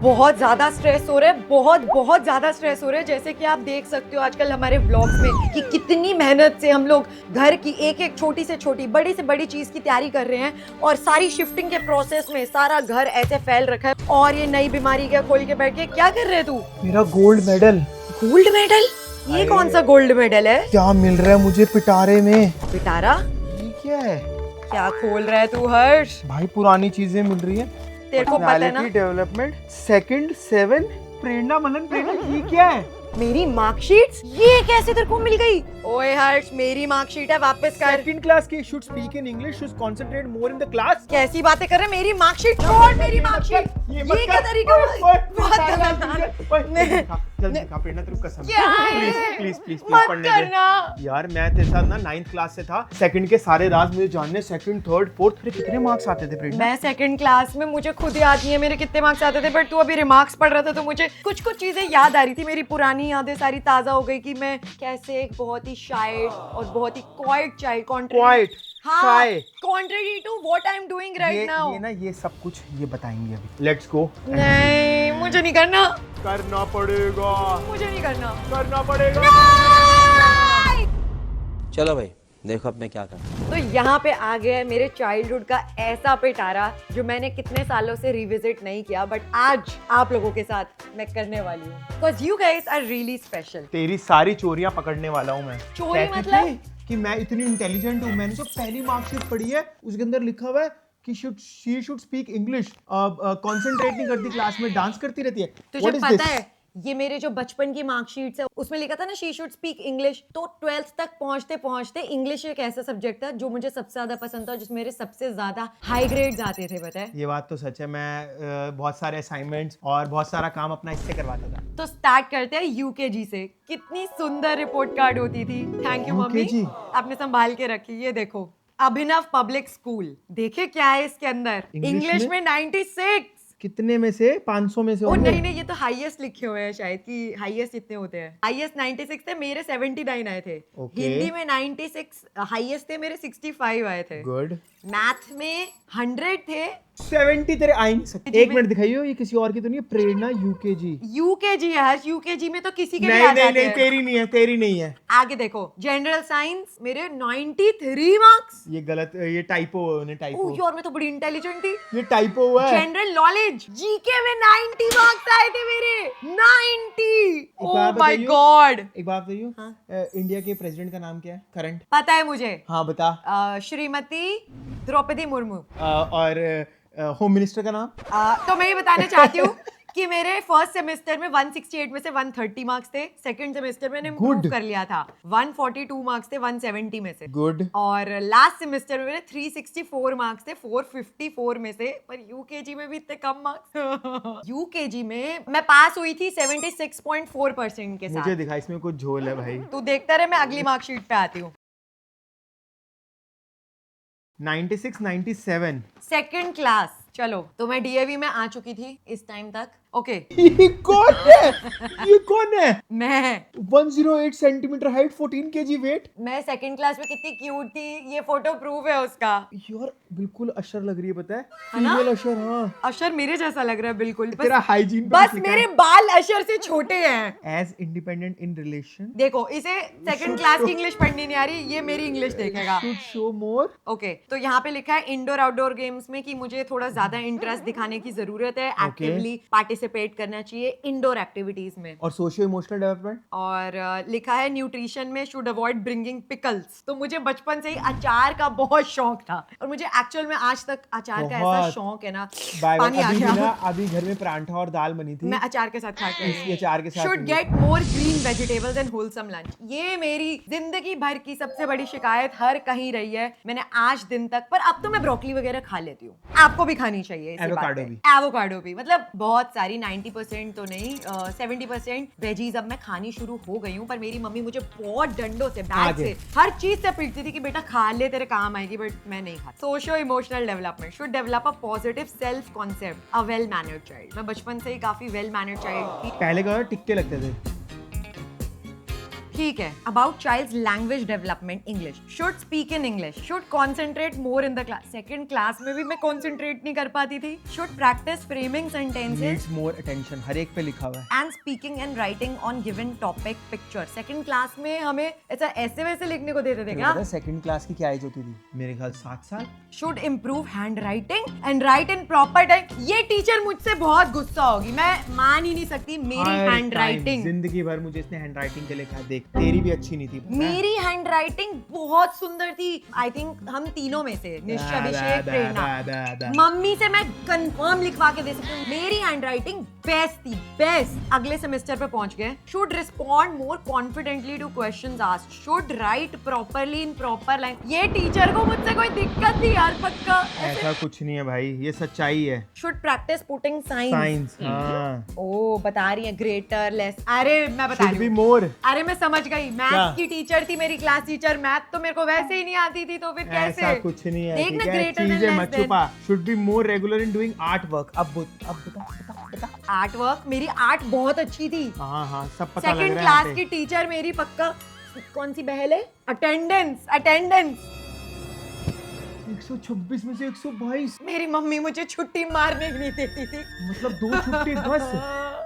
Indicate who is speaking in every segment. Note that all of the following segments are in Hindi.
Speaker 1: बहुत ज्यादा स्ट्रेस हो रहा है, बहुत ज्यादा स्ट्रेस हो रहा है। जैसे कि आप देख सकते हो आजकल हमारे व्लॉग्स में कि कितनी मेहनत से हम लोग घर की एक एक छोटी से छोटी बड़ी से बड़ी चीज की तैयारी कर रहे हैं और सारी शिफ्टिंग के प्रोसेस में सारा घर ऐसे फैल रखा है और ये नई बीमारी क्या खोल के बैठ के क्या कर रहे हैं तू?
Speaker 2: मेरा गोल्ड मेडल।
Speaker 1: Gold medal? ये कौन सा गोल्ड मेडल है?
Speaker 2: क्या मिल रहा है मुझे पिटारे में?
Speaker 1: पिटारा?
Speaker 2: ये क्या है?
Speaker 1: क्या खोल रहा है तू हर्ष?
Speaker 2: भाई पुरानी चीजें मिल रही है।
Speaker 1: तेरे को पता है ना?
Speaker 2: डेवलपमेंट सेकंड 7 प्रेरणा मनन पेपर। ये क्या है?
Speaker 1: मेरी मार्कशीट? ये कैसे तेरे को मिल गई? ओए हर्ष, मेरी मार्कशीट है, वापस कर।
Speaker 2: सेकंड क्लास की। Should speak in English, should concentrate more in the class.
Speaker 1: कैसी बातें कर रहे हैं? मेरी मार्कशीट छोड़, मेरी मार्कशीट। ये क्या तरीका है?
Speaker 2: जल्दी दिखा प्रेरणा, तेरी कसम।
Speaker 1: क्या है?
Speaker 2: प्लीज प्लीज
Speaker 1: मत
Speaker 2: पढ़ने
Speaker 1: करना।
Speaker 2: दे यार। मैं तेरे साथ ना 9th क्लास से था। सेकंड के सारे राज मुझे जानने। सेकंड, थर्ड, फोर्थ, तेरे कितने मार्क्स आते थे प्रेरणा?
Speaker 1: मैं सेकंड क्लास में, मुझे खुद याद नहीं है मेरे कितने मार्क्स आते थे, बट तू अभी रिमार्क्स पढ़ रहा था तो मुझे कुछ कुछ चीजें याद आ रही थी। मेरी पुरानी यादें सारी ताजा हो गई कि मैं कैसे एक बहुत ही शाय और बहुत ही quiet child
Speaker 2: quiet shy
Speaker 1: contrary to what I am doing right now.
Speaker 2: ये ना ये सब कुछ ये बताएंगे अभी। Let's go.
Speaker 1: नहीं, मुझे नहीं करना।
Speaker 2: करना पड़ेगा।
Speaker 1: मुझे नहीं करना।
Speaker 2: करना पड़ेगा।
Speaker 3: चलो भाई, देखो अब मैं क्या कर रहा हूं।
Speaker 1: तो यहाँ पे आ गया है मेरे चाइल्डहुड का ऐसा पिटारा जो मैंने कितने सालों से रिविजिट नहीं किया, बट आज आप लोगों के साथ मैं करने वाली हूँ। Because you guys are really special.
Speaker 2: तेरी सारी चोरियां पकड़ने वाला हूँ मैं।
Speaker 1: चोरी
Speaker 2: कहती
Speaker 1: मतलब?
Speaker 2: थी कि मैं इतनी इंटेलिजेंट हूँ। मैंने जो पहली मार्कशीट पढ़ी है उसके अंदर लिखा हुआ है कि she should speak English, concentrate नहीं करती क्लास में, डांस करती रहती है।
Speaker 1: तुझे पता है ये मेरे जो बचपन की मार्कशीट्स है उसमें लिखा था ना शी शुड स्पीक इंग्लिश। तो 12th तक पहुंचते पहुंचते इंग्लिश एक ऐसा सब्जेक्ट था जो मुझे सबसे ज्यादा पसंद था और जिसमें मेरे सबसे ज्यादा हाई ग्रेड्स आते थे। पता है?
Speaker 2: ये बात तो सच है। मैं बहुत सारे असाइनमेंट्स और बहुत सारा काम अपना इससे करवाता था।
Speaker 1: तो स्टार्ट करते हैं यूकेजी से। कितनी सुंदर रिपोर्ट कार्ड होती थी। Thank you mummy,
Speaker 2: UKG?
Speaker 1: आपने संभाल के रखी। ये देखो, अभिनव पब्लिक स्कूल। देखे क्या है इसके अंदर? इंग्लिश में 96।
Speaker 2: कितने में से? 500 में से
Speaker 1: ओ
Speaker 2: होंगे?
Speaker 1: नहीं, ये तो हाईएस्ट लिखे हुए हैं शायद कि हाईएस्ट इतने होते हैं। हाईएस्ट 96 थे, मेरे 79 आए थे।
Speaker 2: Okay.
Speaker 1: हिंदी में 96 हाईएस्ट थे, मेरे 65 आए थे।
Speaker 2: गुड।
Speaker 1: मैथ में 100 थे।
Speaker 2: 70 तेरे आ ही नहीं सकते। एक मिनट दिखाइयो, ये किसी और की तो नहीं है? प्रेरणा यूकेजी।
Speaker 1: यूकेजी है। यूकेजी में तो किसी के भी
Speaker 2: नहीं
Speaker 1: आ
Speaker 2: नहीं
Speaker 1: जाते
Speaker 2: नहीं,
Speaker 1: हैं।
Speaker 2: तेरी नहीं है, तेरी नहीं है।
Speaker 1: आगे देखो, जनरल साइंस मेरे 93 मार्क्स।
Speaker 2: ये गलत, ये टाइपो है। टाइपो।
Speaker 1: ओह यार, मैं तो बड़ी इंटेलिजेंट थी।
Speaker 2: ये टाइपो हुआ है।
Speaker 1: जनरल नॉलेज जीके में 90 मार्क्स आए थे मेरे। 90। ओह माय गॉड।
Speaker 2: एक बात बताइयो,
Speaker 1: हाँ?
Speaker 2: इंडिया के प्रेसिडेंट का नाम क्या है करंट?
Speaker 1: पता है मुझे।
Speaker 2: हाँ बता।
Speaker 1: श्रीमती द्रौपदी मुर्मू।
Speaker 2: और होम मिनिस्टर का नाम?
Speaker 1: तो मैं ये बताना चाहती हूँ कि मेरे फर्स्ट सेमेस्टर में 168 में से 130 मार्क्स थे। सेकंड सेमेस्टर में इम्प्रूव कर लिया था, 142 मार्क्स थे 170 में से।
Speaker 2: गुड। और
Speaker 1: लास्ट सेमेस्टर में मेरे 364 मार्क्स थे 454 में से। पर यूकेजी में भी इतने कम मार्क्स। यूकेजी में मैं पास हुई थी 76.4% के साथ।
Speaker 2: मुझे दिखा इसमें कुछ झोल है भाई।
Speaker 1: तू देखता रहे, मैं अगली मार्कशीट पे आती हूँ।
Speaker 2: 96, 97।
Speaker 1: Second class. चलो, तो मैं डीएवी में आ चुकी थी इस टाइम तक। ओके।
Speaker 2: ये कौन है? ये कौन है?
Speaker 1: मैं
Speaker 2: 108 सेंटीमीटर हाइट, 14 केजी वेट।
Speaker 1: मैं सेकंड क्लास में कितनी क्यूट थी, ये फोटो प्रूफ है उसका।
Speaker 2: यार बिल्कुल अशर लग रही है, पता है?
Speaker 1: है ना?
Speaker 2: फीमेल अशर। हाँ,
Speaker 1: अशर मेरे जैसा लग रहा है बिल्कुल।
Speaker 2: तेरा हाइजीन
Speaker 1: बस मेरे बाल अशर से छोटे हैं।
Speaker 2: As independent in relation.
Speaker 1: देखो, इसे सेकंड क्लास की इंग्लिश पढ़नी नहीं आ रही, ये मेरी इंग्लिश देखेगा।
Speaker 2: Should show more.
Speaker 1: ओके, तो यहाँ पे लिखा है इंडोर आउटडोर गेम्स में कि मुझे थोड़ा ज्यादा इंटरेस्ट दिखाने की जरूरत है। एक्टिवली पार्टिसिपेट करना चाहिए इंडोर एक्टिविटीज में।
Speaker 2: और सोशियो इमोशनल डेवलपमेंट।
Speaker 1: और लिखा है न्यूट्रिशन में शुड अवॉइड ब्रिंगिंग पिकल्स। तो मुझे बचपन से ही अचार का बहुत शौक था और मुझे एक्चुअल में आज तक अचार का ऐसा शौक है ना, पानी आ गया।
Speaker 2: अभी घर में परांठा और दाल बनी थी,
Speaker 1: मैं अचार के साथ खा के
Speaker 2: इसलिए अचार के साथ।
Speaker 1: Should get more green vegetables and wholesome lunch. ये मेरी जिंदगी भर की सबसे बड़ी शिकायत हर कहीं रही है। मैंने आज दिन तक, पर अब तो मैं ब्रोकली वगैरह खा लेती हूँ। आपको भी खानी चाहिए। एवोकाडो भी, मतलब बहुत सारी, 90% तो नहीं, 70% वेजीज अब मैं खानी शुरू हो गई हूँ। पर मेरी मम्मी मुझे बहुत डंडों से, बैग से, हर चीज से पीटती थी कि बेटा खा ले, तेरे काम आएगी, बट मैं नहीं खाती। Socio emotional development should develop a positive self concept, a well mannered child. मैं बचपन से ही काफी वेल मैनर्ड चाइल्ड थी।
Speaker 2: पहले का टिक्के लगते थे।
Speaker 1: ठीक है, about child's language development English, should speak in English, should concentrate more in the class. Second class में भी मैं कॉन्सेंट्रेट नहीं कर पाती थी। Should practice framing sentences
Speaker 2: needs more attention, हर एक पे लिखा हुआ है।
Speaker 1: And speaking and writing on given topic picture. Second class में हमें ऐसा ऐसे वैसे लिखने को देते थे क्या?
Speaker 2: सेकंड क्लास की क्या एज होती थी? मेरे ख्याल 7 साल।
Speaker 1: Should improve hand writing and right in proper time. ये टीचर मुझसे बहुत गुस्सा होगी, मैं मान ही नहीं सकती। मेरी हैंड राइटिंग,
Speaker 2: जिंदगी भर मुझे इसने हैंड राइटिंग के लिए कहा, देख तेरी भी अच्छी नहीं थी।
Speaker 1: मेरी हैंड राइटिंग बहुत सुंदर थी। आई थिंक हम तीनों में से निश्चय, अभिषेक, प्रेरणा, मम्मी से मैं कंफर्म लिखवा के दे सकती हूँ, मेरी हैंड राइटिंग बेस्ट थी, बेस्ट। अगले सेमेस्टर पे पहुंच गए। Should respond more confidently two questions asked, should write properly in proper line. ये टीचर को मुझसे कोई दिक्कत थी यार, पक्का।
Speaker 2: ऐसा कुछ नहीं है भाई, ये सच्चाई है।
Speaker 1: शुड प्रैक्टिस पुटिंग
Speaker 2: साइंस, हाँ।
Speaker 1: ओ बता रही है ग्रेटर लेस। अरे मैं बता रही हूँ,
Speaker 2: मोर।
Speaker 1: अरे मैं समझ गई, मैथ्स की टीचर थी मेरी क्लास टीचर। मैथ तो मेरे को वैसे ही नहीं आती थी, तो फिर कैसे?
Speaker 2: ऐसा कुछ नहीं है,
Speaker 1: देखना,
Speaker 2: ठीक है?
Speaker 1: greater than
Speaker 2: चीजें
Speaker 1: less
Speaker 2: मत
Speaker 1: than।
Speaker 2: छुपा। Should be more regular in doing art work. अब बता।
Speaker 1: आर्ट वर्क, मेरी आर्ट बहुत अच्छी थी।
Speaker 2: हाँ, सब पता लग
Speaker 1: सेकंड
Speaker 2: रहा है।
Speaker 1: क्लास की टीचर मेरी पक्का कौन सी बहल है? अटेंडेंस
Speaker 2: 126 में से 122।
Speaker 1: मेरी मम्मी मुझे छुट्टी मारने नहीं देती थी।
Speaker 2: मतलब 2 छुट्टी बस,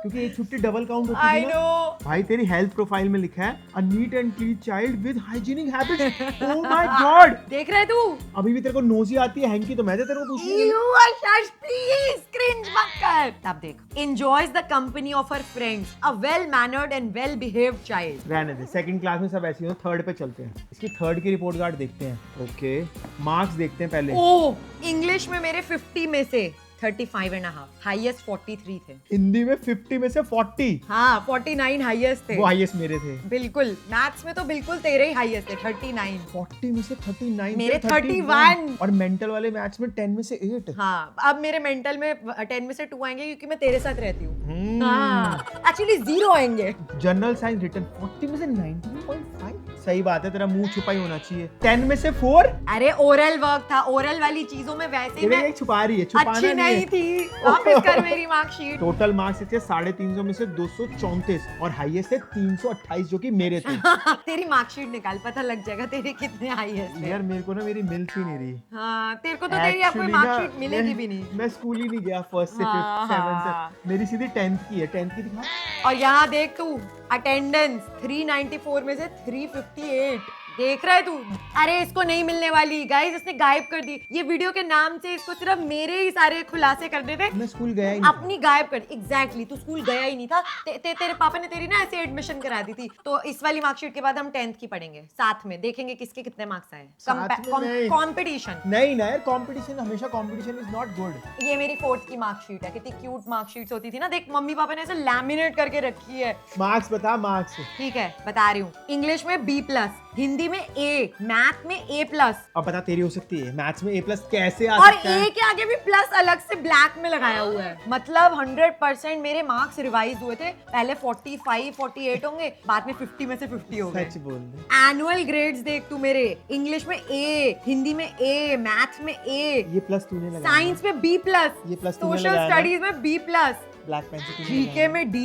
Speaker 2: क्योंकि एक छुट्टी डबल काउंट होती
Speaker 1: आई
Speaker 2: है ना।
Speaker 1: नो।
Speaker 2: भाई तेरी हेल्थ प्रोफाइल में लिखा है a neat and clean child with hygienic habits. Oh my God,
Speaker 1: देख रहे तू?
Speaker 2: अभी भी तेरे को नोजी आती है हैंकी, तो मैं तेरे को पूछूंगी।
Speaker 1: You are shush, please, cringe मत कर। तब देख, enjoys the company of her friends, a well-mannered and well-behaved child।
Speaker 2: रहने दे, सेकंड क्लास में सब ऐसी हो। थर्ड पे चलते हैं, इसकी थर्ड की रिपोर्ट कार्ड देखते हैं। ओके, मार्क्स देखते हैं पहले।
Speaker 1: ओह, इंग्लिश में मेरे 50 में से 35.5, हाईएस्ट 43 थे।
Speaker 2: हिंदी में 50 में से 40।
Speaker 1: हाँ, 49 हाईएस्ट थे।
Speaker 2: वो हाईएस्ट मेरे थे।
Speaker 1: बिल्कुल, मैथ्स में तो बिल्कुल तेरे ही हाईएस्ट थे, 39।
Speaker 2: 40 में से 39,
Speaker 1: मेरे
Speaker 2: 31। और मेंटल वाले मैथ्स में 10 में से 8।
Speaker 1: हाँ, अब मेरे मेंटल में 10 में से 2 आएंगे, क्योंकि मैं तेरे साथ रहती हूँ। हाँ, एक्चुअली 0 आएंगे।
Speaker 2: जनरल साइंस रिटन 40 में से 19.5। सही बात है, तेरा मुंह छुपा ही होना चाहिए। 10 में से 4।
Speaker 1: अरे ओरल वर्क था, ओरल वाली चीजों में वैसे ही मैं
Speaker 2: छुपा रही है, छुपाना
Speaker 1: अच्छी नहीं थी। वापस कर मेरी मार्कशीट।
Speaker 2: टोटल मार्क्स थे 350 में से 234 और हाईएस्ट थे 328, जो कि मेरे थे।
Speaker 1: तेरी मार्कशीट निकाल, पता लग जाएगा तेरे कितने हाईएस्ट थे।
Speaker 2: यार मेरे को ना मेरी मिल ही नहीं रही।
Speaker 1: हाँ, तेरे को तो तेरी अब कोई मार्कशीट मिलेगी भी नहीं।
Speaker 2: मैं स्कूल ही नहीं गया, फर्स्ट से 5th 7th से। मेरी सीधी 10th की है। 10th की दिखा।
Speaker 1: और यहाँ देख तू, अटेंडेंस 394 में से 358। देख रहा है तू? अरे इसको नहीं मिलने वाली गाइस, इसने गायब कर दी। ये वीडियो के नाम से इसको सिर्फ मेरे ही सारे खुलासे करने थे।
Speaker 2: मैं स्कूल गया ही नहीं।
Speaker 1: अपनी गायब कर दी। एग्जैक्टली, तू स्कूल गया ही नहीं था। तेरे पापा ने तेरी ना ऐसे एडमिशन करा दी थी। तो इस वाली मार्कशीट के बाद हम 10th की पढ़ेंगे साथ में, देखेंगे किसके कितने मार्क्स आए। कंपटीशन
Speaker 2: नहीं ना यार, कंपटीशन हमेशा, कंपटीशन इज नॉट गुड।
Speaker 1: ये मेरी 4th की मार्कशीट है। कितनी क्यूट मार्कशीट्स होती थी ना। देख, मम्मी पापा ने ऐसे लैमिनेट करके रखी है।
Speaker 2: मार्क्स बता, मार्क्स।
Speaker 1: ठीक है, बता रही हूँ। इंग्लिश में B+, हिंदी में A, मैथ में A+।
Speaker 2: अब बता, तेरी हो सकती है मैथ्स में A+ कैसे आ
Speaker 1: और
Speaker 2: सकता है?
Speaker 1: A के आगे भी प्लस अलग से ब्लैक में लगाया हुआ है। मतलब 100% मेरे मार्क्स रिवाइज हुए थे। पहले 45, 48 होंगे, बाद में 50 में से 50 हो गए।
Speaker 2: सच बोल दे।
Speaker 1: एनुअल ग्रेड्स देख तू मेरे, इंग्लिश में A, हिंदी में A, मैथ्स में A,
Speaker 2: ये प्लस तूने लगाया,
Speaker 1: साइंस में B+,
Speaker 2: ये प्लस तूने
Speaker 1: सोशल
Speaker 2: लगाया ना?
Speaker 1: स्टडीज में B+,
Speaker 2: ब्लैक पेन से तूने
Speaker 1: जीके
Speaker 2: लगाया।
Speaker 1: में D,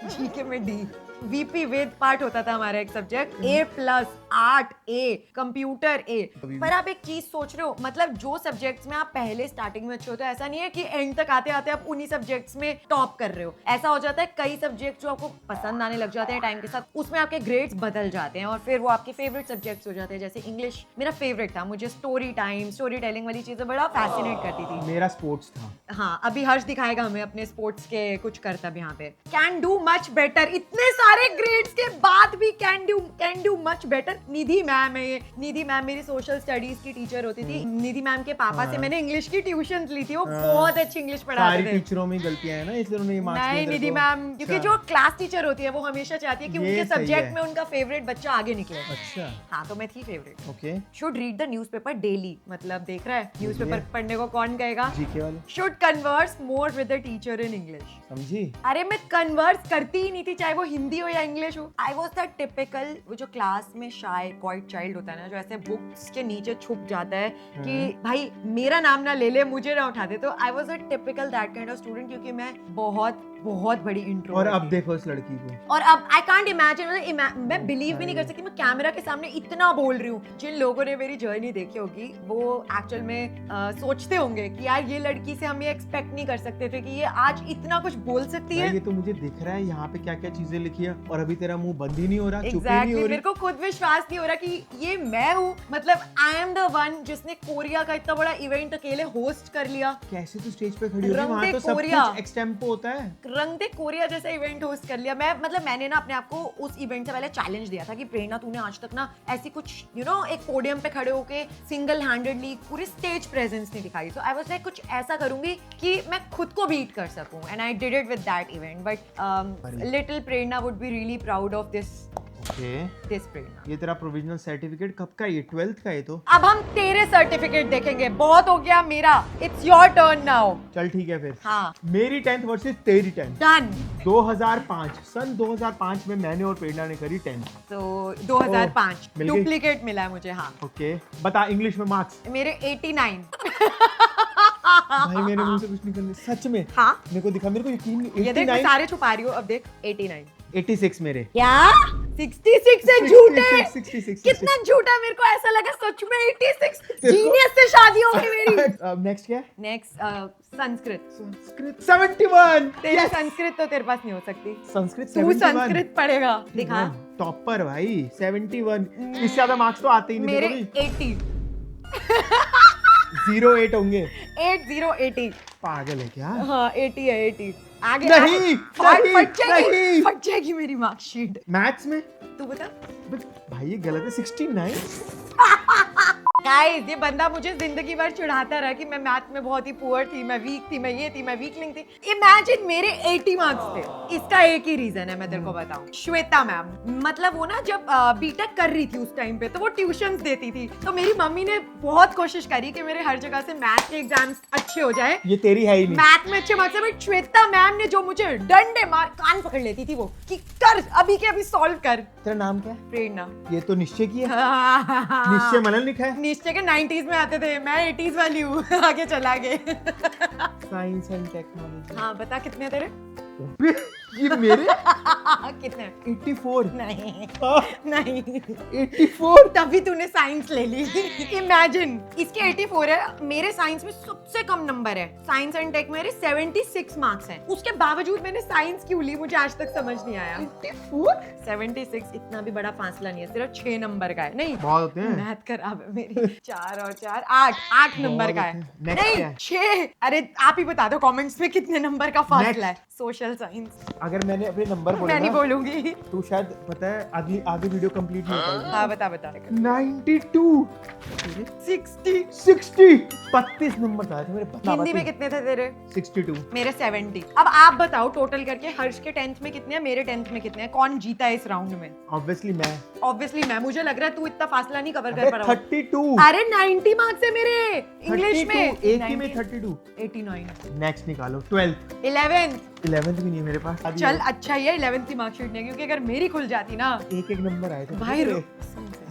Speaker 1: जीके में D। वीपी वेद पार्ट होता था हमारा एक subject. A+, art A, computer A। पर आप एक चीज सोच रहे हो, मतलब जो सब्जेक्ट्स में आप पहले स्टार्टिंग में अच्छे होते हो, ऐसा नहीं है कि एंड तक आते आते आप उन्हीं सब्जेक्ट्स में टॉप कर रहे हो। ऐसा हो जाता है, कई सब्जेक्ट जो आपको पसंद आने लग जाते हैं टाइम के साथ, उसमें आपके ग्रेड्स बदल जाते हैं और फिर वो आपके फेवरेट सब्जेक्ट्स हो जाते हैं। जैसे इंग्लिश मेरा फेवरेट था, मुझे स्टोरी टाइम, स्टोरी टेलिंग वाली चीजें बड़ा फैसिनेट करती थी।
Speaker 2: मेरा स्पोर्ट्स था।
Speaker 1: हाँ, अभी हर्ष दिखाएगा हमें अपने स्पोर्ट्स के कुछ करतब यहाँ पे। कैन डू मच बेटर, इतने सारे ग्रेड्स के बाद भी can do much better. Nidhi ma'am है ये। निधि मैम मेरी सोशल स्टडीज की टीचर होती थी। निधि मैम के पापा से मैंने इंग्लिश की ट्यूशन ली थी। वो बहुत अच्छी इंग्लिश पढ़ाते थे।
Speaker 2: सारी टीचरों में गलतियां हैं ना, इसलिए उन्होंने ये मार्क्स
Speaker 1: नहीं, निधि मैम, क्योंकि जो क्लास टीचर होती है वो हमेशा चाहती है कि उनके सब्जेक्ट में उनका फेवरेट बच्चा आगे निकले।
Speaker 2: अच्छा,
Speaker 1: हाँ, तो मैं थी favourite.
Speaker 2: Okay.
Speaker 1: Should read the newspaper daily, मतलब देख रहा है न्यूज़पेपर पढ़ने को कौन कहेगा?
Speaker 2: जीके वाले।
Speaker 1: Should converse more with the teacher in English.
Speaker 2: समझी?
Speaker 1: अरे मैं कन्वर्स करती ही नहीं थी, चाहे वो हिंदी हो या इंग्लिश हो। आई वॉज द टिपिकल, वो जो क्लास में शाय क्वाइट चाइल्ड होता है ना, जो ऐसे बुक्स के नीचे छुप जाता है कि भाई मेरा नाम ना ले ले, मुझे ना उठा दे। तो I was a typical that kind of student, क्योंकि मैं बहुत बहुत बड़ी इंट्रो।
Speaker 2: और अब देखो इस लड़की को।
Speaker 1: और अब आई कांट इमेजिन, मैं बिलीव भी नहीं कर सकती मैं कैमरा के सामने इतना बोल रही हूँ। जिन लोगों ने मेरी जर्नी देखी होगी वो एक्चुअल में सोचते होंगे कि यार ये लड़की से हम ये एक्सपेक्ट नहीं कर सकते थे कि ये आज इतना कुछ बोल सकती है।
Speaker 2: ये तो मुझे दिख रहा है यहाँ पे क्या क्या चीजें लिखी है, और अभी तेरा मुंह बंद ही नहीं हो रहा, चुप ही नहीं
Speaker 1: Exactly.
Speaker 2: हो रही।
Speaker 1: मेरे को खुद विश्वास नहीं हो रहा कि ये मैं हूँ। मतलब आई एम द वन जिसने कोरिया का इतना बड़ा इवेंट अकेले होस्ट कर लिया।
Speaker 2: कैसे तू स्टेज पे खड़ी हो रही है?
Speaker 1: रंग
Speaker 2: वहाँ
Speaker 1: दे
Speaker 2: तो सब
Speaker 1: कोरिया।
Speaker 2: कुछ एक्सटेम्पो होता है।
Speaker 1: रंग दे कोरिया जैसा इवेंट होस्ट कर लिया। मैंने ना अपने आप को उस इवेंट से पहले चैलेंज दिया था कि प्रेरणा तूने आज तक ना ऐसी कुछ एक पोडियम पे खड़े होके सिंगल हैंडेडली पूरी स्टेज प्रेजेंस नहीं दिखाई। सो आई वाज लाइक कुछ ऐसा करूंगी कि मैं खुद को बीट कर सकूं, and I did it with that event. But little Prerna would be really proud of this Prerna.
Speaker 2: ये तेरा प्रोविजनल सर्टिफिकेट कब का है? ये 12th का है तो।
Speaker 1: अब हम तेरे सर्टिफिकेट देखेंगे। बहुत हो गया मेरा, इट्स योर टर्न नाउ।
Speaker 2: चल ठीक है फिर।
Speaker 1: हाँ
Speaker 2: मेरी 10th वर्सेस तेरी 10th।
Speaker 1: डन।
Speaker 2: 2005 सन 2005 में मैंने और प्रेरणा ने करी 10th।
Speaker 1: तो 2005
Speaker 2: मिल गई?
Speaker 1: डुप्लीकेट मिला है मुझे। हाँ
Speaker 2: ओके बता इंग्लिश में मार्क्स।
Speaker 1: मेरे 89।
Speaker 2: भाई मेरे मुंह से कुछ निकलने सच में।
Speaker 1: हाँ
Speaker 2: मेरे को दिखा, मेरे को यकीन नहीं।
Speaker 1: ये देख मैं
Speaker 2: 89
Speaker 1: सारे छुपा रही हूँ। अब देख 89
Speaker 2: 86 मेरे।
Speaker 1: क्या 66 है? झूठे
Speaker 2: 66
Speaker 1: कितना झूठा। मेरे को ऐसा लगा सच में 86। जीनियस से शादी हो गई मेरी।
Speaker 2: नेक्स्ट क्या है?
Speaker 1: नेक्स्ट संस्कृत।
Speaker 2: संस्कृत 71।
Speaker 1: तेरी संस्कृत तो तेरे पास नहीं हो सकती।
Speaker 2: संस्कृत
Speaker 1: तू
Speaker 2: 71।
Speaker 1: संस्कृत पढ़ेगा। दिखा
Speaker 2: टॉपर भाई 71। इससे ज्यादा मार्क्स तो आते ही नहीं
Speaker 1: मेरे
Speaker 2: देखो
Speaker 1: 80।
Speaker 2: 08 होंगे।
Speaker 1: 80
Speaker 2: पागल है क्या?
Speaker 1: हाँ 80 है 80। आगे
Speaker 2: नहीं,
Speaker 1: आगे,
Speaker 2: नहीं, नहीं।
Speaker 1: फट जाएगी मेरी मार्कशीट।
Speaker 2: मैथ्स में
Speaker 1: तू बता।
Speaker 2: भाई ये गलत है। 69।
Speaker 1: गाइस ये बंदा मुझे जिंदगी भर चिढ़ाता रहा कि मैं मैथ में बहुत ही पुअर थी, मैं वीक थी, मैं ये थी, मैं वीकलिंग थी। इमेजिन मेरे 80 मार्क्स थे। इसका एक ही रीजन है, मैं तेरे को बताऊं। श्वेता मैम, मतलब वो ना जब बीटेक कर रही थी उस टाइम पे, तो वो ट्यूशंस देती थी। तो मेरी मम्मी ने बहुत कोशिश करी कि मेरे हर जगह से मैथ के एग्जाम्स अच्छे हो जाए।
Speaker 2: ये तेरी है ही नहीं।
Speaker 1: मैथ में अच्छे मार्क्स है, बट श्वेता मैम ने जो मुझे डंडे मार कान पकड़ लेती थी वो कि कर अभी के अभी सॉल्व कर।
Speaker 2: तेरा नाम क्या है?
Speaker 1: प्रेरणा।
Speaker 2: ये तो निश्चय की है। निश्चय मनन लिखा है।
Speaker 1: निश्चय के 90s में आते थे, मैं 80s वाली हूँ। आगे चला गए।
Speaker 2: Science and technology.
Speaker 1: हाँ बता कितने तेरे?
Speaker 2: ये मेरे
Speaker 1: कितने?
Speaker 2: 84।
Speaker 1: नहीं
Speaker 2: हाँ,
Speaker 1: नहीं
Speaker 2: 84।
Speaker 1: तभी तूने साइंस ले ली। इमेजिन इसके 84 है, मेरे साइंस में सबसे कम नंबर है। साइंस एंड टेक मेरे 76 मार्क्स हैं। उसके बावजूद मैंने साइंस क्यों ली मुझे आज तक समझ नहीं आया। 76 इतना भी बड़ा फासला नहीं है, सिर्फ 6 नंबर का है। नहीं
Speaker 2: बहुत होते हैं।
Speaker 1: मैथ खराब है मेरी। 4 और 4 8 नंबर का है।
Speaker 2: Next
Speaker 1: नहीं
Speaker 2: क्या है?
Speaker 1: 6। अरे आप ही बता दो कमेंट्स में कितने नंबर का फासला है। Social science.
Speaker 2: अगर मैंने अपने नंबर बोले
Speaker 1: मैं नहीं
Speaker 2: ना,
Speaker 1: बोलूंगी।
Speaker 2: तो शायद पता है आगे वीडियो कंप्लीट नहीं हो पाएगी।
Speaker 1: हाँ बता
Speaker 2: 92
Speaker 1: 60
Speaker 2: 32 नंबर था मेरे।
Speaker 1: हिंदी में कितने थे तेरे?
Speaker 2: 62।
Speaker 1: मेरे 70। अब आप बताओ टोटल करके हर्ष के 10th में कितने हैं, मेरे 10th में कितने हैं, कौन जीता है इस राउंड में?
Speaker 2: ऑब्वियसली मैं।
Speaker 1: ऑब्वियसली मैं। मुझे लग रहा है तू इतना फासला नहीं कवर कर पा रहा है।
Speaker 2: 32।
Speaker 1: अरे 90 मार्क्स है मेरे इंग्लिश में।
Speaker 2: एक ही में 32।
Speaker 1: 89।
Speaker 2: नेक्स्ट निकालो। 12th
Speaker 1: 11th
Speaker 2: भी नहीं है मेरे पास।
Speaker 1: चल अच्छा ही है 11th की मार्कशीट नहीं, क्योंकि अगर मेरी खुल जाती ना
Speaker 2: एक नंबर आए थे
Speaker 1: भाई
Speaker 2: मेरे।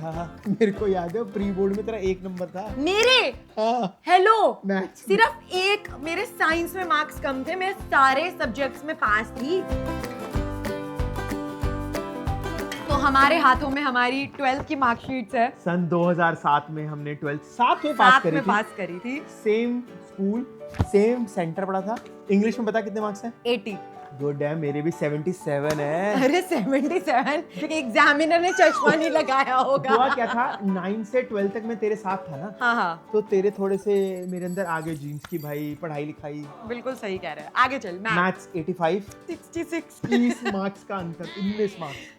Speaker 2: हाँ मेरे को याद है प्री बोर्ड में तेरा 1 नंबर था।
Speaker 1: मेरे
Speaker 2: हाँ
Speaker 1: हेलो
Speaker 2: मैथ्स
Speaker 1: सिर्फ एक मेरे साइंस में मार्क्स कम थे, मैं सारे सब्जेक्ट्स में पास थी। तो हमारे हाथों में हमारी 12th की मार्कशीट्स है।
Speaker 2: सन 2007 में हमने 12th साथ में पास करी थी।
Speaker 1: पास करी थी।
Speaker 2: सेम स्कूल सेम सेंटर पढ़ा था। इंग्लिश में बता कितने मार्क्स हैं?
Speaker 1: 80।
Speaker 2: गुड है, मेरे भी 77 है।
Speaker 1: अरे 77 एग्जामिनर ने चश्मा नहीं लगाया होगा।
Speaker 2: हुआ क्या था 9 से 12 तक मैं तेरे साथ था ना।
Speaker 1: हाँ हाँ
Speaker 2: तो तेरे थोड़े से मेरे अंदर आगे जीन्स की भाई पढ़ाई लिखाई।
Speaker 1: बिल्कुल सही कह रहे हैं। आगे चल।
Speaker 2: मैथ्स 85।
Speaker 1: 66।
Speaker 2: 30 मार्क्स का अंतर। 19 मार्क्स।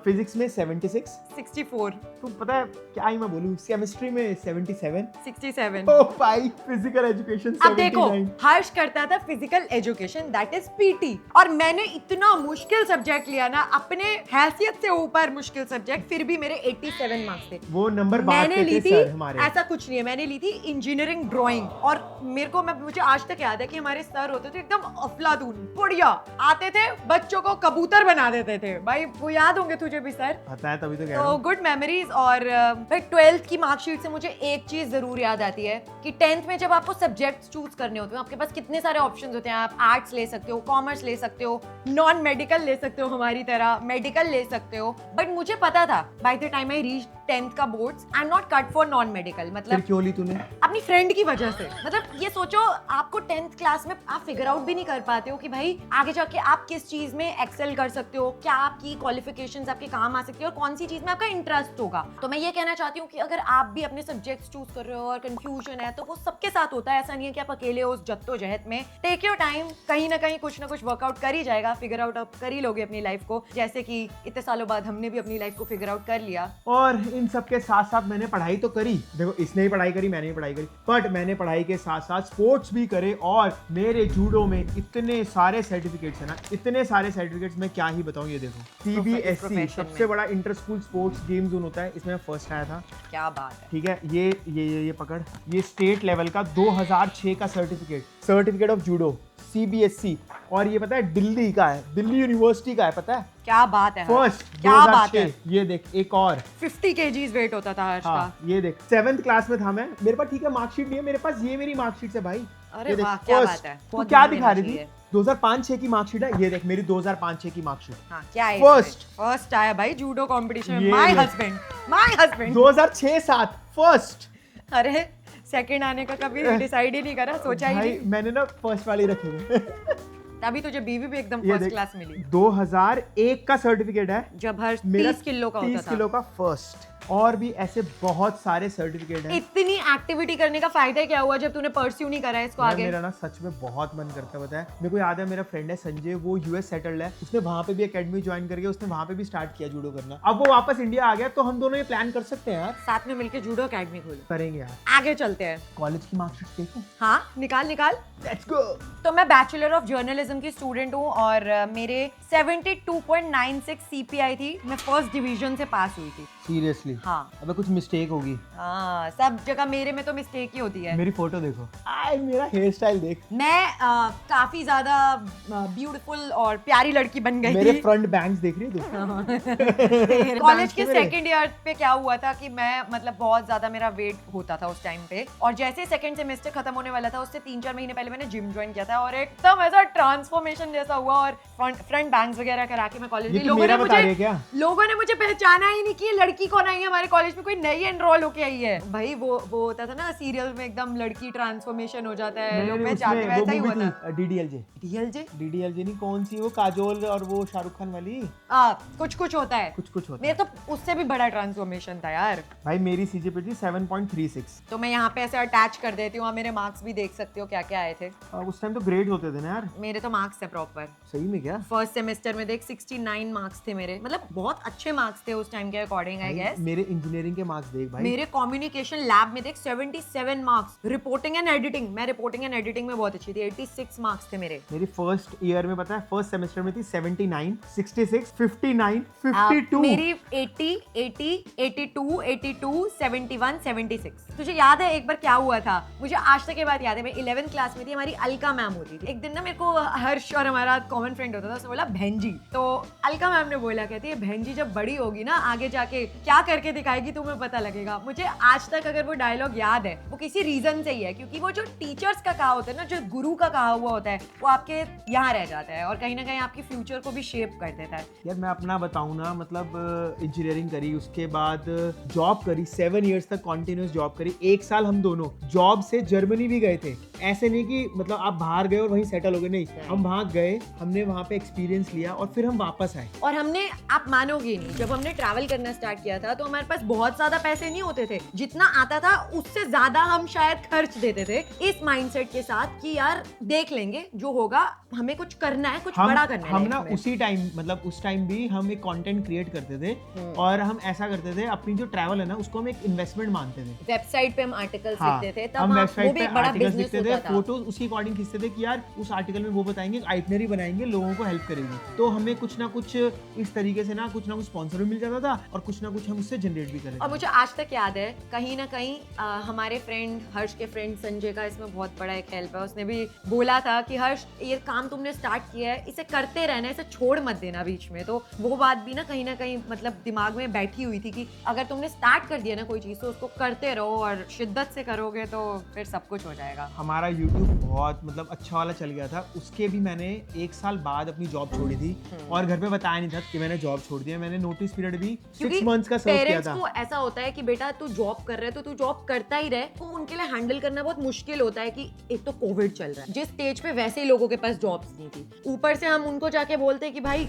Speaker 2: फिजिक्स में 76।
Speaker 1: 64।
Speaker 2: तू पता है क्या ही मैं बोलूं, केमिस्ट्री में 77।
Speaker 1: 67।
Speaker 2: ओ भाई फिजिकल एजुकेशन 79।
Speaker 1: अब देखो हर्ष करता था physical education that is PT, और मैंने इतना मुश्किल सब्जेक्ट लिया ना, अपने हैसियत से ऊपर मुश्किल सब्जेक्ट, फिर भी मेरे 87 मार्क्स थे।
Speaker 2: वो नंबर
Speaker 1: मैंने
Speaker 2: बांटते
Speaker 1: ली
Speaker 2: थे
Speaker 1: थी
Speaker 2: सर हमारे।
Speaker 1: ऐसा कुछ नहीं है, मैंने ली थी इंजीनियरिंग ड्राइंग। और मेरे को मुझे आज तक याद है कि हमारे सर होते थे एकदम अफलातून बढ़िया, आते थे बच्चों को कबूतर बना देते थे भाई। वो याद होंगे तुझे भी सर।
Speaker 2: पता है, तभी तो कह रहा
Speaker 1: तो
Speaker 2: हूँ।
Speaker 1: Good memories. और भाई 12th की मार्कशीट से मुझे एक चीज जरूर याद आती है कि 10th में जब आपको सब्जेक्ट्स चूज करने होते हैं, आपके पास कितने सारे ऑप्शंस होते हैं। आप आर्ट्स ले सकते हो, कॉमर्स ले सकते हो, नॉन मेडिकल ले सकते हो, हमारी तरह मेडिकल ले सकते हो। बट मुझे पता था by the time I reach 10th का boards, I am not cut for non medical.
Speaker 2: फिर
Speaker 1: मतलब
Speaker 2: क्यों ली तूने?
Speaker 1: अपनी फ्रेंड की वजह से। मतलब ये सोचो, आपको 10th क्लास में आप फिगर आउट भी नहीं कर पाते हो कि भाई आगे जाके आप किस चीज में एक्सेल कर सकते हो, क्या आपकी क्वालिफिकेशंस आपके काम आ सकती है और कौन सी चीज में आपका इंटरेस्ट होगा। तो मैं ये कहना चाहती हूँ कि अगर आप भी अपने सब्जेक्ट्स चूज कर रहे हो और कंफ्यूजन है, तो वो सबके साथ होता है। ऐसा नहीं है कि आप अकेले हो उस जद्दोजहद में। टेक योर टाइम, कहीं ना कहीं कुछ ना कुछ वर्कआउट कर ही जाएगा, फिगर आउट आप कर ही लोगे अपनी लाइफ को, जैसे कि इतने सालों बाद हमने भी अपनी लाइफ को फिगर आउट कर लिया।
Speaker 2: और इन सब के साथ साथ मैंने पढ़ाई तो करी, देखो इसने ही पढ़ाई करी, मैंने ही पढ़ाई करी, बट मैंने पढ़ाई के साथ साथ स्पोर्ट्स भी करे। और मेरे जूडो में इतने सारे सर्टिफिकेट्स है ना, इतने सारे सर्टिफिकेट्स, मैं क्या ही बताऊं। ये देखो CBSE
Speaker 1: profession
Speaker 2: सबसे बड़ा inter school sports game zone होता है, इसमें मैं फर्स्ट आया था।
Speaker 1: क्या बात है।
Speaker 2: ठीक है, ये पकड़, ये स्टेट लेवल का 2006 का सर्टिफिकेट ऑफ जूडो CBSE। और ये पता है दिल्ली का है, दिल्ली यूनिवर्सिटी का है, पता है।
Speaker 1: क्या बात है
Speaker 2: फर्स्ट
Speaker 1: क्या बात है।
Speaker 2: 2006। ये देख एक और
Speaker 1: 50 kgs वेट होता था हर्ष का।
Speaker 2: हाँ, ये देख 7th क्लास में था मैं। मेरे पास ठीक है मार्कशीट नहीं है, मेरे पास ये मेरी मार्कशीट है भाई।
Speaker 1: अरे
Speaker 2: ये देख,
Speaker 1: वाह, क्या
Speaker 2: first।
Speaker 1: बात है।
Speaker 2: तू
Speaker 1: बहुत
Speaker 2: क्या
Speaker 1: ध्यान
Speaker 2: दिखा
Speaker 1: देना
Speaker 2: रही थी?
Speaker 1: चाहिए।
Speaker 2: 2005-6 की मार्कशीट है, ये देख मेरी 2005-6 की मार्कशीट।
Speaker 1: हाँ, क्या है
Speaker 2: First।
Speaker 1: फर्स्ट आया भाई जूडो कंपटीशन में।
Speaker 2: ये
Speaker 1: माय
Speaker 2: ले।
Speaker 1: Husband
Speaker 2: 2006-7 first.
Speaker 1: अरे सेकंड आने का कभी डिसाइड ही नहीं करा, सोचा ही
Speaker 2: भाई
Speaker 1: नहीं।
Speaker 2: मैंने ना फर्स्ट वाले रखे हुए।
Speaker 1: तभी तुझे बीवी भी एकदम
Speaker 2: ये
Speaker 1: फर्स्ट
Speaker 2: देख,
Speaker 1: क्लास मिली
Speaker 2: 2001 का सर्टिफिकेट है,
Speaker 1: जब हर
Speaker 2: मेरा
Speaker 1: 30 किलो का होता
Speaker 2: 30
Speaker 1: था।
Speaker 2: किलो का फर्स्ट। और भी ऐसे बहुत सारे सर्टिफिकेट हैं।
Speaker 1: इतनी एक्टिविटी करने का फायदा क्या हुआ जब तूने परस्यू नहीं करा इसको
Speaker 2: यार
Speaker 1: आगे?
Speaker 2: मेरा ना सच में बहुत मन करता है, पता है। मेरे को याद है, मेरा फ्रेंड है संजय, वो US सेटल्ड है, उसने वहां पे भी एकेडमी ज्वाइन करके उसने वहां पे भी स्टार्ट किया जूडो करना। अब वो वापस इंडिया आ गया, तो हम दोनों ये प्लान कर सकते हैं यार।
Speaker 1: साथ में मिलके जूडो एकेडमी खोलो।
Speaker 2: करेंगे यार।
Speaker 1: आगे चलते हैं।
Speaker 2: कॉलेज की मार्कशीट देखो।
Speaker 1: हाँ, निकाल।
Speaker 2: Let's go.
Speaker 1: तो मैं बैचलर ऑफ जर्नलिज्म की स्टूडेंट हूँ और मेरे 72.96 CPI थी। मैं फर्स्ट डिवीजन से पास हुई थी।
Speaker 2: सीरियसली?
Speaker 1: हाँ।
Speaker 2: अबे कुछ मिस्टेक होगी।
Speaker 1: हाँ, सब जगह मेरे में तो मिस्टेक ही होती है।
Speaker 2: मेरी फोटो देखो, आय मेरा हेयर स्टाइल देख।
Speaker 1: मैं काफी ज्यादा ब्यूटीफुल और प्यारी लड़की बन गई
Speaker 2: मेरे
Speaker 1: थी।
Speaker 2: फ्रंट बैंग्स देख रही है तू?
Speaker 1: कॉलेज के
Speaker 2: बैंग्स मेरे।
Speaker 1: सेकंड ईयर पे क्या हुआ था कि मैं मतलब बहुत ज्यादा मेरा वेट होता था उस टाइम पे, और जैसे सेकंड सेमेस्टर खत्म होने वाला था उससे 3-4 महीने पहले मैंने जिम ज्वाइन किया था और एकदम ऐसा ट्रांसफॉर्मेशन जैसा हुआ और फ्रंट बैंग्स वगैरह करा के मैं कॉलेज
Speaker 2: ये
Speaker 1: गई।
Speaker 2: तू मेरा बता रही है क्या?
Speaker 1: लोगों ने मुझे पहचाना ही नहीं कि ये लड़की कौन आई है हमारे कॉलेज में, कोई नई एनरोल होके आई है। भाई वो होता था ना सीरियल में, एकदम लड़की ट्रांसफॉर्मेशन हो जाता है, लोग पहचानते, वैसा ही हुआ था।
Speaker 2: DDLJ
Speaker 1: DLJ
Speaker 2: नहीं, कौन सी वो काजोल और वो शाहरुख खान वाली?
Speaker 1: कुछ होता है।
Speaker 2: कुछ होता है।
Speaker 1: मेरे तो उससे भी बड़ा ट्रांसफॉर्मेशन था यार।
Speaker 2: भाई मेरी CGPA थी 7.36।
Speaker 1: तो मैं यहाँ पे ऐसे अटैच कर देती हूँ, आप मेरे मार्क्स भी देख सकते हो क्या क्या आए थे।
Speaker 2: उस टाइम तो ग्रेड होते थे ना यार।
Speaker 1: मेरे तो मार्क्स थे प्रॉपर।
Speaker 2: सही में क्या?
Speaker 1: फर्स्ट सेमेस्टर में देख 69 मार्क्स थे मेरे, मतलब बहुत अच्छे मार्क्स थे उस टाइम के अकॉर्डिंग आई गेस।
Speaker 2: मेरे इंजीनियरिंग के मार्क्स देख भाई।
Speaker 1: मेरे कम्युनिकेशन लैब में देख 77 मार्क्स। रिपोर्टिंग एंड एडिटिंग, मैं रिपोर्टिंग एंड एडिटिंग में बहुत अच्छी थी, 86 मार्क्स थे मेरे।
Speaker 2: मेरी फर्स्ट ईयर में पता है, फर्स्ट सेमेस्टर में थी 79, 66, 59, 52।
Speaker 1: मेरी 80, 80, 82, 82, 71, 76। तुझे याद है एक बार क्या हुआ था? मुझे आज तक ये बात याद है। मैं 11th क्लास में थी, हमारी अलका मैम होती थी। एक दिन ना मेरे को हर्ष और हमारा कॉमन फ्रेंड होता था, उसने बोला बहन जी। तो अलका मैम ने बोला, कहती है बहन जी जब बड़ी होगी ना आगे जाके क्या करके दिखाएगी तुम्हें पता लगेगा। मुझे आज तक अगर वो डायलॉग याद है, वो किसी रीजन से ही है, क्योंकि वो जो टीचर्स का कहा होता है ना, जो गुरु का कहा हुआ होता है, वो आपके यहाँ रह जाता है और कहीं ना कहीं आपकी फ्यूचर को भी शेप कर देता है।
Speaker 2: यार मैं अपना बताऊं ना, मतलब इंजीनियरिंग करी, उसके बाद जॉब करी, 7 इयर्स तक कॉन्टिन्यूस जॉब करी। 1 साल हम दोनों जॉब से जर्मनी भी गए थे। ऐसे नहीं कि मतलब आप बाहर गए और वहीं सेटल हो गए, नहीं, हम वहां गए, हमने वहां पे एक्सपीरियंस लिया और फिर हम वापस आए।
Speaker 1: और हमने, आप मानोगे नहीं, जब हमने ट्रैवल करना स्टार्ट किया था तो हमारे पास बहुत ज्यादा पैसे नहीं होते थे, जितना आता था उससे ज्यादा हम शायद खर्च देते थे, इस माइंडसेट के साथ कि यार देख लेंगे जो होगा, हमें कुछ करना है, कुछ बड़ा करना है।
Speaker 2: हम ना उसी टाइम, मतलब उस टाइम भी हम एक कंटेंट क्रिएट करते थे और हम ऐसा करते थे, अपनी जो ट्रैवल है ना उसको हम एक इन्वेस्टमेंट मानते थे।
Speaker 1: वेबसाइट पे हम आर्टिकल्स लिखते थे, तब
Speaker 2: हम
Speaker 1: वो
Speaker 2: वेबसाइट
Speaker 1: भी
Speaker 2: पे
Speaker 1: एक बड़ा
Speaker 2: आर्टिकल्स
Speaker 1: बिजनेस
Speaker 2: लिखते थे,
Speaker 1: होता था।
Speaker 2: फोटोज उसी अकॉर्डिंग खींचते थे कि यार उस आर्टिकल में वो बताएंगे, आइटनरी बनाएंगे, लोगों को हेल्प करेगी। तो हमें कुछ ना कुछ इस तरीके से ना कुछ स्पॉन्सर भी मिल जाता था और कुछ ना कुछ हम उससे से जनरेट भी कर लेते
Speaker 1: और
Speaker 2: हैं।
Speaker 1: मुझे आज तक याद है कहीं ना कहीं हमारे फ्रेंड हर्ष के फ्रेंड संजय का इसमें बहुत बड़ा एक हेल्प है। उसने भी बोला था कि हर्ष ये काम तुमने स्टार्ट किया है, इसे करते रहना, इसे छोड़ मत देना बीच में। तो वो बात भी ना कहीं मतलब दिमाग में बैठी हुई थी कि अगर तुमने स्टार्ट कर दिया ना कोई चीज़ तो उसको करते रहो और शिद्दत से करोगे तो फिर सब कुछ हो जाएगा।
Speaker 2: हमारा YouTube बहुत मतलब अच्छा वाला चल गया था, उसके भी मैंने 1 साल बाद अपनी जॉब छोड़ी थी और घर पे बताया नहीं था कि मैंने जॉब छोड़ दिया। मैंने नोटिस पीरियड भी 6 मंथ्स का सर्व किया
Speaker 1: पेरेंट्स
Speaker 2: था।
Speaker 1: को ऐसा होता है कि बेटा तू जॉब कर रहा है तो तू जॉब करता ही रहे, तो उनके लिए हैंडल करना बहुत मुश्किल होता है कि एक तो कोविड चल रहा है, जिस स्टेज पे वैसे ही लोगों के पास जॉब्स नहीं थी, ऊपर से हम उनको जाके बोलते हैं कि भाई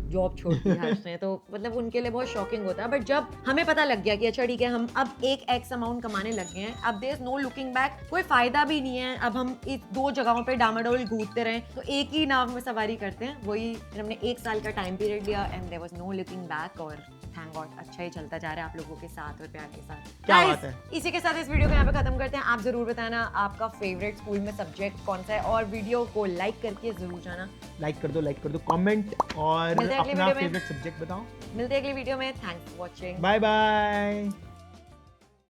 Speaker 1: जॉब छोड़ दी हर्ष ने, तो मतलब उनके लिए बहुत शॉकिंग होता है। बट जब हमें पता लग गया कि अच्छा ठीक है हम अब एक एक्स अमाउंट कमाने लग गए हैं, अब there is no looking back, कोई फायदा भी नहीं है अब हम इस 2 जगहों पे डामाडोल घूमते रहे, तो एक ही नाव में सवारी करते हैं। वही फिर हमने 1 साल का टाइम पीरियड लिया and there was no looking back और थैंक गॉड अच्छा ही चलता जा रहा है आप लोगों के साथ और प्यार के साथ।
Speaker 2: क्या
Speaker 1: Guys,
Speaker 2: बात है।
Speaker 1: इसी के साथ इस वीडियो को यहाँ पे खत्म करते हैं। आप जरूर बताना आपका फेवरेट स्कूल में सब्जेक्ट कौन सा है और वीडियो को लाइक करके जरूर जाना।
Speaker 2: लाइक कर दो, कमेंट और
Speaker 1: मिलते हैं अगले
Speaker 2: अपना
Speaker 1: वीडियो में।
Speaker 2: फेवरेट सब्जेक्ट बताओ।
Speaker 1: मिलते हैं अगली वीडियो में। Thanks for watching.
Speaker 2: Bye bye.